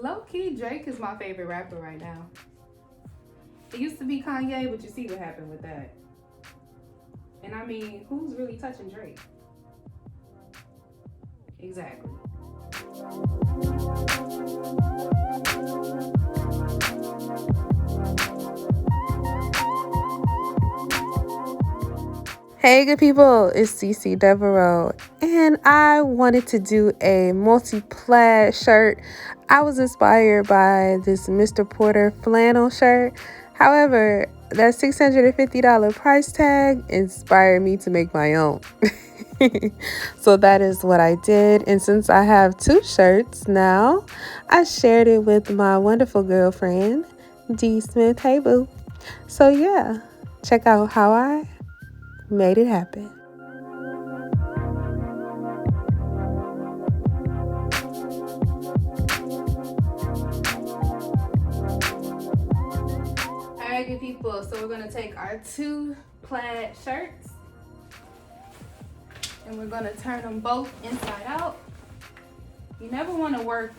Low-key, Drake is my favorite rapper right now. It used to be Kanye, but you see what happened with that. And I mean, who's really touching Drake? Exactly. Hey good people, it's CC Devereaux, and I wanted to do a multi-plaid shirt. I was inspired by this Mr. Porter flannel shirt. However, that $650 price tag inspired me to make my own. So that is what I did, and since I have two shirts now, I shared it with my wonderful girlfriend, DSmith. Hey boo. So yeah, check out how I made it happen. Alright good people, so we're going to take our two plaid shirts and we're going to turn them both inside out. You never want to work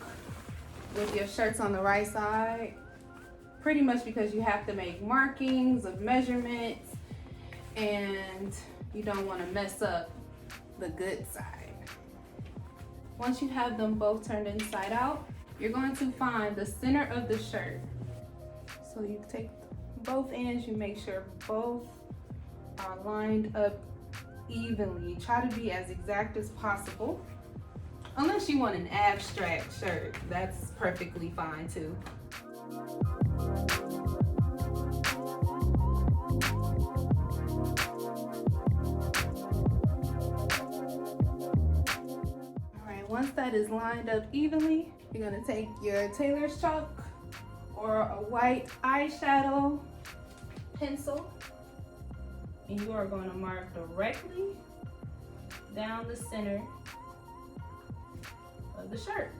with your shirts on the right side, pretty much because you have to make markings of measurements and you don't want to mess up the good side. Once you have them both turned inside out, you're going to find the center of the shirt. So you take both ends, you make sure both are lined up evenly. Try to be as exact as possible. Unless you want an abstract shirt, that's perfectly fine too. Once that is lined up evenly, you're gonna take your tailor's chalk or a white eyeshadow pencil, and you are going to mark directly down the center of the shirt.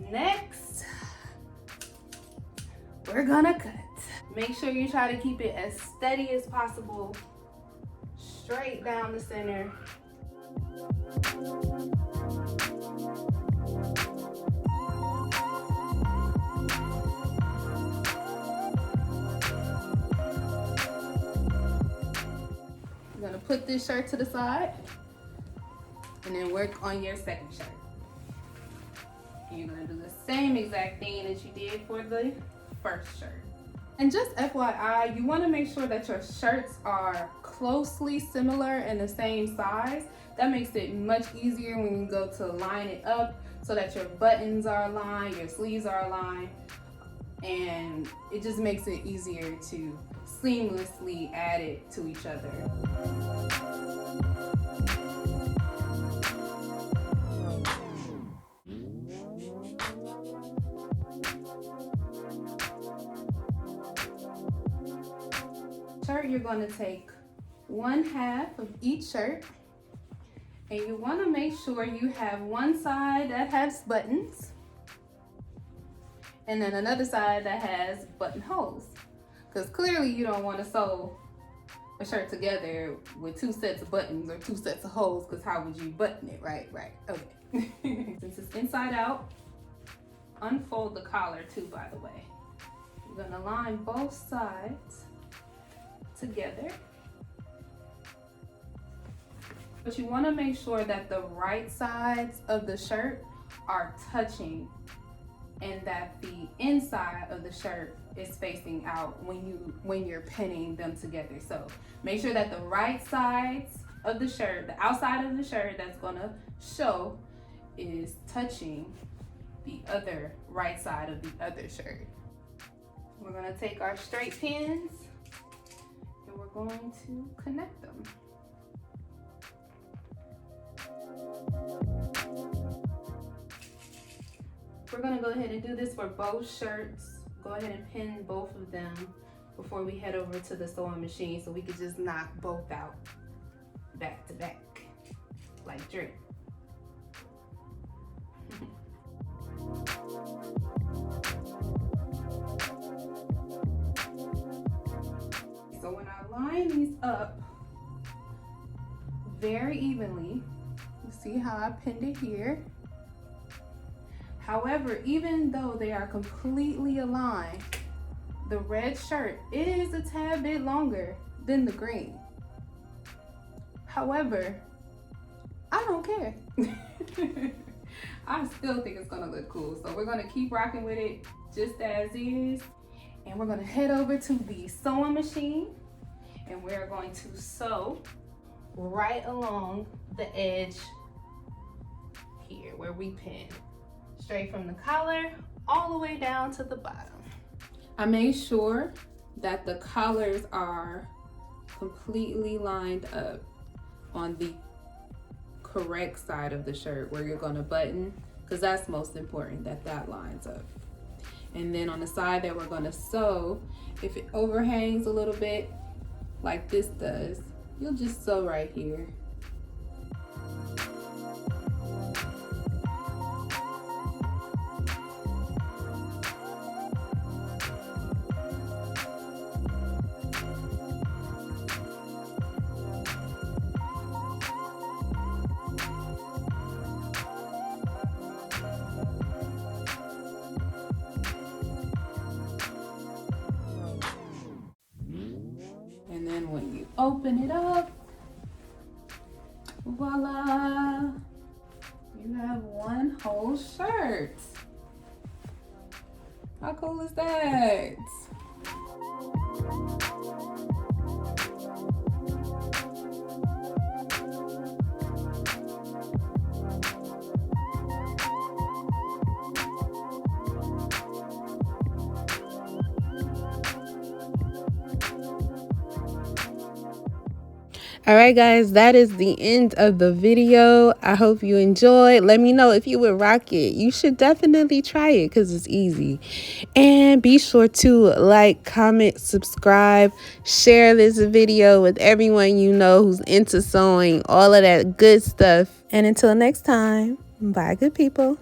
Next, we're gonna cut. Make sure you try to keep it as steady as possible, straight down the center. You're gonna put this shirt to the side and then work on your second shirt. You're gonna do the same exact thing that you did for the first shirt. And just FYI, you wanna make sure that your shirts are closely similar and the same size. That makes it much easier when you go to line it up so that your buttons are aligned, your sleeves are aligned, and it just makes it easier to seamlessly add it to each other. Shirt, you're going to take 1/2 of each shirt, and you want to make sure you have one side that has buttons and then another side that has buttonholes, because clearly you don't want to sew a shirt together with 2 sets of buttons or 2 sets of holes, because how would you button it? Right, okay. Since it's inside out, unfold the collar too, by the way. You're going to line both sides together, but you want to make sure that the right sides of the shirt are touching and that the inside of the shirt is facing out when you're pinning them together. So make sure that the right sides of the shirt, the outside of the shirt that's going to show, is touching the other right side of the other shirt. We're going to take our straight pins and we're going to connect them. We're going to go ahead and do this for both shirts. Go ahead and pin both of them before we head over to the sewing machine so we can just knock both out back to back like Drake. line these up very evenly. You see how I pinned it here? However, even though they are completely aligned, the red shirt is a tad bit longer than the green. However, I don't care. I still think it's gonna look cool. So we're gonna keep rocking with it just as is. And we're gonna head over to the sewing machine and we're going to sew right along the edge here where we pinned. Straight from the collar all the way down to the bottom. I made sure that the collars are completely lined up on the correct side of the shirt where you're gonna button, because that's most important, that that lines up. And then on the side that we're gonna sew, if it overhangs a little bit like this does, you'll just sew right here. And then when you open it up, voila, you have one whole shirt. How cool is that? All right, guys, that is the end of the video. I hope you enjoyed. Let me know if you would rock it. You should definitely try it because it's easy. And be sure to like, comment, subscribe, share this video with everyone you know who's into sewing, all of that good stuff. And until next time, bye, good people.